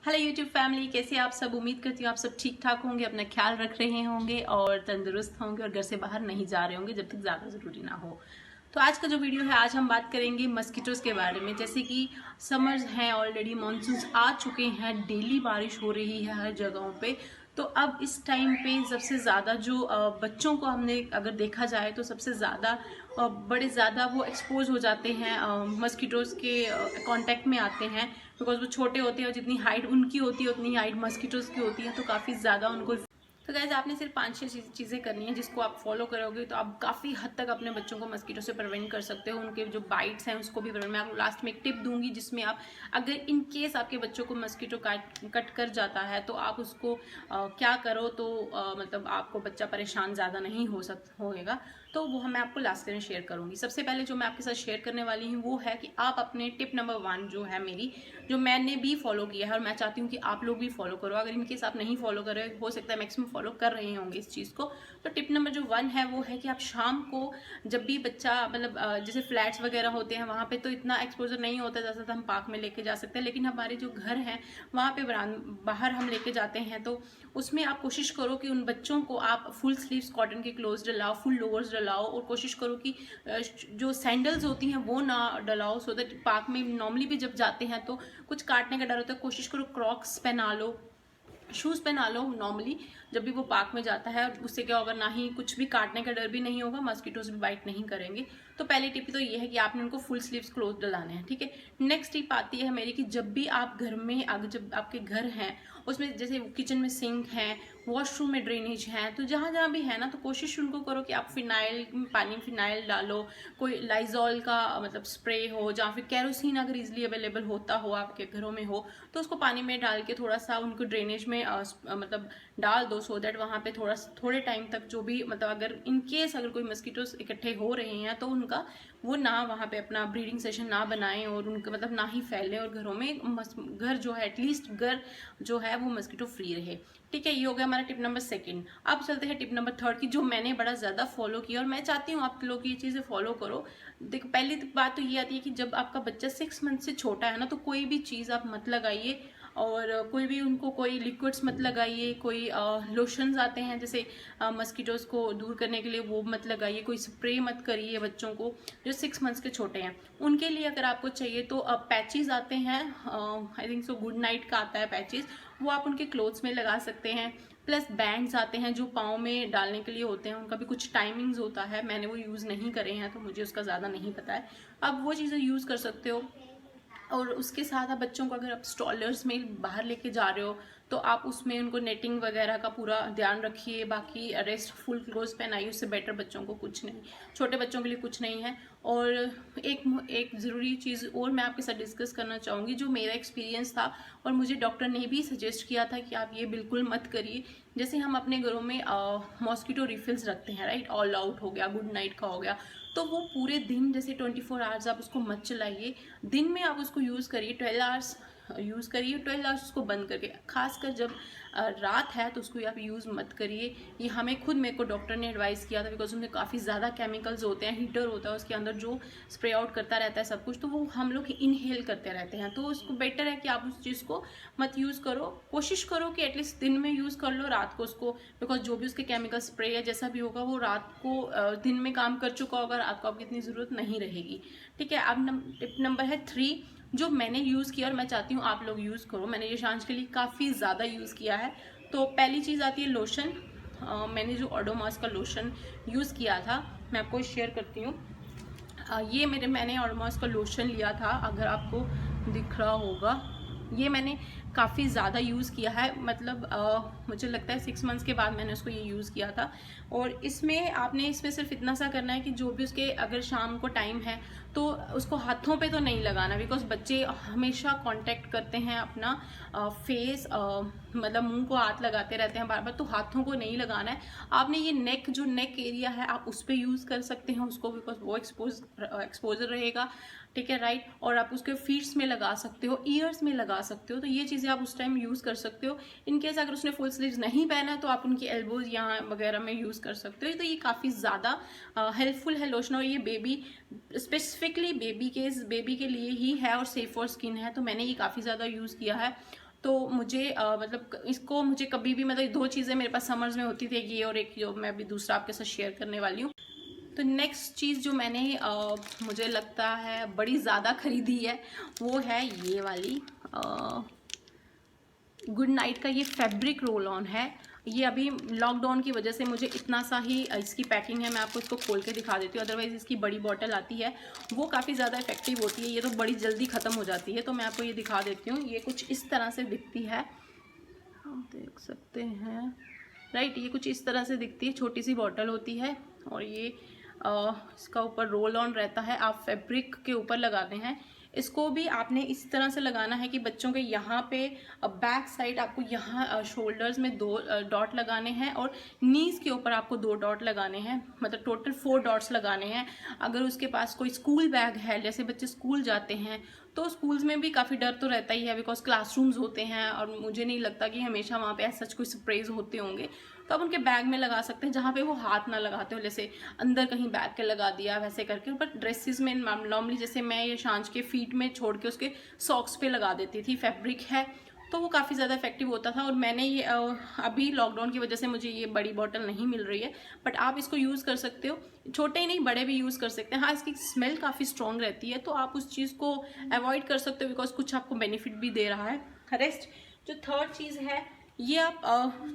Hello YouTube family, कैसे आप सब। उम्मीद करती हूँ आप सब ठीक ठाक होंगे, अपना ख्याल रख रहे होंगे और तंदुरुस्त होंगे और घर से बाहर नहीं जा रहे होंगे जब तक ज़्यादा ज़रूरी ना हो। तो आज का जो वीडियो है, आज हम बात करेंगे मस्कीटोज़ के बारे में। जैसे कि समर्स हैं, ऑलरेडी मानसून्स आ चुके हैं, डेली बारिश हो रही है हर जगहों पे। तो अब इस टाइम पे सबसे ज़्यादा जो बच्चों को हमने अगर देखा जाए तो सबसे ज़्यादा बड़े ज़्यादा वो एक्सपोज हो जाते हैं, मस्कीटोज़ के कांटेक्ट में आते हैं। बिकॉज वो छोटे होते हैं और जितनी हाइट उनकी होती है उतनी हाइट मस्कीटोज़ की होती है, तो काफ़ी ज़्यादा उनको। तो गाइस, आपने सिर्फ 5-6 चीज़ें करनी है जिसको आप फॉलो करोगे तो आप काफ़ी हद तक अपने बच्चों को मस्कीटो से प्रिवेंट कर सकते हो। उनके जो बाइट्स हैं उसको भी प्रिवेंट। मैं आपको लास्ट में एक टिप दूंगी जिसमें आप, अगर इन केस आपके बच्चों को मस्कीटो कट कर जाता है तो आप उसको क्या करो तो मतलब आपको बच्चा परेशान ज़्यादा नहीं होएगा। तो वो मैं आपको लास्ट में शेयर करूंगी। सबसे पहले जो मैं आपके साथ शेयर करने वाली हूँ वो है कि आप अपने टिप नंबर 1 जो है मेरी, जो मैंने भी फॉलो किया है और मैं चाहती हूँ कि आप लोग भी फॉलो करो। अगर इनकेस आप नहीं फॉलो कर रहे, हो सकता है मैक्सिमम फॉलो कर रहे होंगे इस चीज़ को। तो टिप नंबर जो 1 है वो है कि आप शाम को जब भी बच्चा मतलब जैसे फ्लैट्स वगैरह होते हैं वहाँ पे तो इतना एक्सपोजर नहीं होता जैसा तो हम पार्क में लेके जा सकते हैं, लेकिन हमारे जो घर हैं वहाँ पे बाहर हम लेके जाते हैं तो उसमें आप कोशिश करो कि उन बच्चों को आप फुल स्लीव्स कॉटन के क्लोथ्स डलाओ, फुल लोअर्स डलाओ और कोशिश करो कि जो सैंडल्स होती हैं वो ना डलाओ। सो दैट पार्क में नॉर्मली भी जब जाते हैं तो कुछ काटने का डर होता है, कोशिश करो क्रॉक्स पहना लो, शूज़ पहना लो नॉर्मली जब भी वो पार्क में जाता है। उससे क्या होगा, ना ही कुछ भी काटने का डर भी नहीं होगा, मस्कीटोज भी बाइट नहीं करेंगे। तो पहली टिप तो ये है कि आपने उनको फुल स्लीव्स क्लोथ डलाने हैं, ठीक है। नेक्स्ट टिप आती है मेरी कि जब भी आप घर में, अगर जब आपके घर हैं उसमें जैसे किचन में सिंक है, वॉशरूम में ड्रेनेज है, तो जहाँ जहाँ भी है ना तो कोशिश उनको करो कि आप फिनाइल, पानी में फिनाइल डालो, कोई लाइजॉल का मतलब स्प्रे हो, या फिर कैरोसिन अगर इजीली अवेलेबल होता हो आपके घरों में हो तो उसको पानी में डाल के थोड़ा सा उनको ड्रेनेज में मतलब डाल दो। सो दैट वहाँ पे थोड़े टाइम तक जो भी मतलब अगर इन केस अगर कोई मस्कीटोस इकट्ठे हो रहे हैं तो उनका वो ना वहाँ पे अपना ब्रीडिंग सेशन ना बनाएं और उनका मतलब ना ही फैलें और घरों में घर जो है एटलीस्ट घर जो है वो मस्कीटो फ्री रहे। ठीक है, ये हो गया हमारा टिप नंबर 2। अब चलते हैं टिप नंबर 3 की, जो मैंने बड़ा ज़्यादा फॉलो किया और मैं चाहती हूँ आप लोग ये चीज़ें फॉलो करो। देखो, पहली बात तो ये आती है कि जब आपका बच्चा 6 मंथ से छोटा है ना तो कोई भी चीज़ आप मत लगाइए और कोई भी उनको कोई लिक्विड्स मत लगाइए, कोई लोशंस आते हैं जैसे मस्कीटोज़ को दूर करने के लिए वो मत लगाइए, कोई स्प्रे मत करिए बच्चों को जो 6 मंथ्स के छोटे हैं। उनके लिए अगर आपको चाहिए तो पैचेस आते हैं, I think so good night का आता है पैचेस, वो आप उनके क्लोथ्स में लगा सकते हैं। प्लस बैंड्स आते हैं जो पाँव में डालने के लिए होते हैं, उनका भी कुछ टाइमिंग्स होता है, मैंने वो यूज़ नहीं करे हैं तो मुझे उसका ज़्यादा नहीं पता है। आप वो चीज़ें यूज़ कर सकते हो। और उसके साथ आप बच्चों को अगर आप स्टॉलर्स में बाहर लेके जा रहे हो तो आप उसमें उनको नेटिंग वगैरह का पूरा ध्यान रखिए, बाकी रेस्ट फुल क्लोज पहनाइए, उससे बेटर बच्चों को कुछ नहीं, छोटे बच्चों के लिए कुछ नहीं है। और एक ज़रूरी चीज़ और मैं आपके साथ डिस्कस करना चाहूँगी जो मेरा एक्सपीरियंस था और मुझे डॉक्टर ने भी सजेस्ट किया था कि आप ये बिल्कुल मत करिए। जैसे हम अपने घरों में मॉस्किटो रिफिल्स रखते हैं, राइट, ऑल आउट हो गया, गुड नाइट का हो गया, तो वो पूरे दिन जैसे 24 आवर्स आप उसको मत चलाइए, दिन में आप उसको यूज़ करिए, 12 आवर्स यूज़ करिए, 12 आवर्स उसको बंद करके। खासकर जब रात है तो उसको आप यूज़ मत करिए। ये हमें खुद, मेरे को डॉक्टर ने एडवाइस किया था बिकॉज उनमें काफ़ी ज़्यादा केमिकल्स होते हैं, हीटर होता है उसके अंदर जो स्प्रे आउट करता रहता है सब कुछ, तो वो हम लोग इनहेल करते रहते हैं, तो उसको बेटर है कि आप उस चीज़ को मत यूज़ करो। कोशिश करो कि एटलीस्ट दिन में यूज़ कर लो, रात को उसको, बिकॉज जो भी उसके केमिकल स्प्रे या जैसा भी होगा वो रात को दिन में काम कर चुका होगा, रात को आपकी इतनी ज़रूरत नहीं रहेगी। ठीक है, अब टिप नंबर है 3 जो मैंने यूज़ किया और मैं चाहती हूँ आप लोग यूज़ करो। मैंने यशांश के लिए काफ़ी ज़्यादा यूज़ किया है। तो पहली चीज़ आती है लोशन। मैंने जो ओडोमॉस का लोशन यूज़ किया था मैं आपको शेयर करती हूँ। ये मैंने ओडोमॉस का लोशन लिया था, अगर आपको दिख रहा होगा, ये मैंने काफ़ी ज़्यादा यूज़ किया है, मतलब मुझे लगता है 6 मंथ्स के बाद मैंने उसको ये यूज़ किया था। और इसमें सिर्फ इतना सा करना है कि जो भी उसके अगर शाम को टाइम है तो उसको हाथों पे तो नहीं लगाना, बिकॉज बच्चे हमेशा कांटेक्ट करते हैं अपना फेस, मतलब मुंह को हाथ लगाते रहते हैं बार बार, तो हाथों को नहीं लगाना है। आपने ये नेक एरिया है आप उस पर यूज़ कर सकते हैं उसको, बिकॉज वो एक्सपोजर रहेगा। ठीक है, राइट। और आप उसके फीट्स में लगा सकते हो, ईयर्स में लगा सकते हो, तो ये चीज़ें आप उस टाइम यूज़ कर सकते हो। इनकेस अगर उसने फुल स्लीव्स नहीं पहना है तो आप उनकी एल्बोज यहाँ वगैरह में यूज़ कर सकते हो। तो ये काफ़ी ज़्यादा हेल्पफुल है लोशन, और ये बेबी स्पेसिफिकली बेबी के लिए ही है और सेफ फॉर स्किन है, तो मैंने ये काफ़ी ज़्यादा यूज़ किया है। तो मुझे मतलब इसको मुझे कभी भी मतलब 2 चीज़ें मेरे पास समर्स में होती थी, ये और एक जो मैं अभी दूसरा आपके साथ शेयर करने वाली हूँ। तो नेक्स्ट चीज़ जो मैंने मुझे लगता है बड़ी ज़्यादा खरीदी है वो है ये वाली गुड नाइट का ये फैब्रिक रोल ऑन है। ये अभी लॉकडाउन की वजह से मुझे इतना सा ही इसकी पैकिंग है, मैं आपको इसको खोल के दिखा देती हूँ। अदरवाइज़ इसकी बड़ी बॉटल आती है वो काफ़ी ज़्यादा इफेक्टिव होती है, ये तो बड़ी जल्दी ख़त्म हो जाती है। तो मैं आपको ये दिखा देती हूँ। ये कुछ इस तरह से दिखती है, आप देख सकते हैं राइट। ये कुछ इस तरह से दिखती है, छोटी सी बॉटल होती है और ये इसका ऊपर रोल ऑन रहता है। आप फैब्रिक के ऊपर लगाते हैं, इसको भी आपने इस तरह से लगाना है कि बच्चों के यहाँ पे बैक साइड आपको यहाँ शोल्डर्स में 2 डॉट लगाने हैं और नीज के ऊपर आपको 2 डॉट लगाने हैं, मतलब टोटल 4 डॉट्स लगाने हैं। अगर उसके पास कोई स्कूल बैग है, जैसे बच्चे स्कूल जाते हैं तो स्कूल्स में भी काफ़ी डर तो रहता ही है बिकॉज क्लासरूम्स होते हैं और मुझे नहीं लगता कि हमेशा वहाँ पे ऐसा कोई स्प्रेज होते होंगे। तो आप उनके बैग में लगा सकते हैं जहाँ पे वो हाथ ना लगाते हो, जैसे अंदर कहीं बैग के लगा दिया वैसे करके। बट ड्रेसेस में नॉर्मली जैसे मैं ये शांच के फीट में छोड़ के उसके सॉक्स पे लगा देती थी, फैब्रिक है तो वो काफ़ी ज़्यादा इफेक्टिव होता था। और मैंने ये अभी लॉकडाउन की वजह से मुझे ये बड़ी बॉटल नहीं मिल रही है, बट आप इसको यूज़ कर सकते हो, छोटे ही नहीं बड़े भी यूज़ कर सकते हैं। हाँ, इसकी स्मेल काफ़ी स्ट्रॉन्ग रहती है तो आप उस चीज़ को अवॉइड कर सकते हो बिकॉज कुछ आपको बेनिफिट भी दे रहा है। रेस्ट जो थर्ड चीज़ है ये आप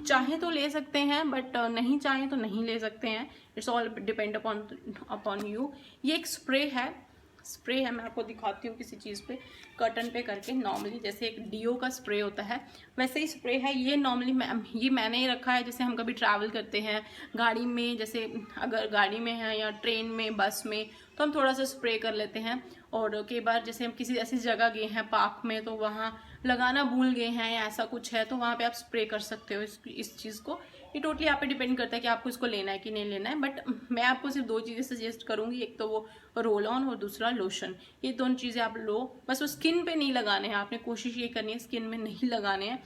चाहें तो ले सकते हैं बट नहीं चाहें तो नहीं ले सकते हैं, it's all depend upon you. ये एक स्प्रे है, मैं आपको दिखाती हूँ किसी चीज़ पे कर्टन पे करके। नॉर्मली जैसे एक डीओ का स्प्रे होता है वैसे ही स्प्रे है ये। नॉर्मली मैंने ही रखा है, जैसे हम कभी ट्रैवल करते हैं गाड़ी में, जैसे अगर गाड़ी में है या ट्रेन में बस में तो हम थोड़ा सा स्प्रे कर लेते हैं। और कई बार जैसे हम किसी ऐसी जगह गए हैं पार्क में तो वहाँ लगाना भूल गए हैं या ऐसा कुछ है तो वहाँ पे आप स्प्रे कर सकते हो इस चीज़ को। ये टोटली आप पे डिपेंड करता है कि आपको इसको लेना है कि नहीं लेना है। बट मैं आपको सिर्फ 2 चीज़ें सजेस्ट करूँगी, एक तो वो रोल ऑन और दूसरा लोशन। ये दोनों चीज़ें आप लो, बस वो स्किन पे नहीं लगाने हैं, आपने कोशिश ये करनी है स्किन में नहीं लगाने हैं।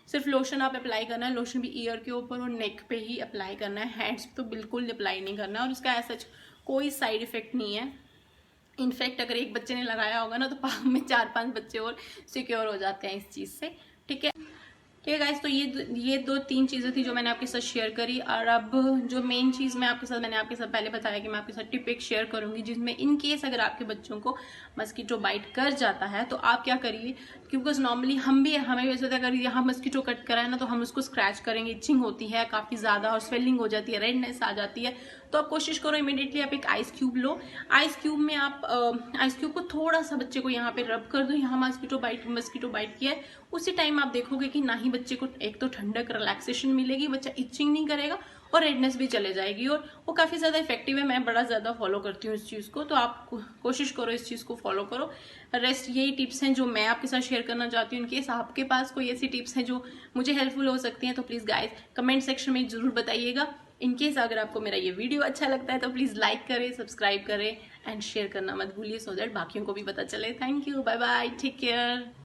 सिर्फ लोशन आप अप्लाई करना है, लोशन भी ईयर के ऊपर और नेक पे ही अप्लाई करना है, हैंड्स पे तो बिल्कुल अप्लाई नहीं करना है। और इसका ऐसा कोई साइड इफेक्ट नहीं है। इनफैक्ट अगर एक बच्चे ने लगाया होगा ना तो पार्क में 4-5 बच्चे और सिक्योर हो जाते हैं इस चीज़ से। ठीक है गाइस, तो ये 2-3 चीज़ें थी जो मैंने आपके साथ शेयर करी। और अब जो मेन चीज़ मैंने आपके साथ पहले बताया कि मैं आपके साथ टिप एक शेयर करूंगी जिसमें इन केस अगर आपके बच्चों को मस्कीटो बाइट कर जाता है तो आप क्या करिए, क्योंकि नॉर्मली हमें वैसे होता है अगर यहाँ मस्कीटो कट करा है ना तो हम उसको स्क्रैच करेंगे, इचिंग होती है काफ़ी ज़्यादा और स्वेलिंग हो जाती है, रेडनेस आ जाती है। तो आप कोशिश करो इमीडिएटली आप एक आइस क्यूब लो, आइस क्यूब में आप आइस क्यूब को थोड़ा सा बच्चे को यहाँ पे रब कर दो, यहाँ मस्कीटो बाइट किया है, उसी टाइम आप देखोगे कि ना ही बच्चे को एक तो ठंडक रिलैक्सेशन मिलेगी, बच्चा इचिंग नहीं करेगा और रेडनेस भी चले जाएगी और वो काफ़ी ज़्यादा इफेक्टिव है। मैं बड़ा ज़्यादा फॉलो करती हूँ इस चीज़ को, तो आप कोशिश करो इस चीज़ को फॉलो करो। रेस्ट यही टिप्स हैं जो मैं आपके साथ शेयर करना चाहती हूँ। इनकेस आपके पास कोई ऐसी टिप्स हैं जो मुझे हेल्पफुल हो सकती हैं तो प्लीज़ गाइज कमेंट सेक्शन में ज़रूर बताइएगा। इनकेस अगर आपको मेरा ये वीडियो अच्छा लगता है तो प्लीज़ लाइक करें, सब्सक्राइब करें एंड शेयर करना मत भूलिए सो दैट बाकियों को भी पता चले। Thank you, bye bye, take care.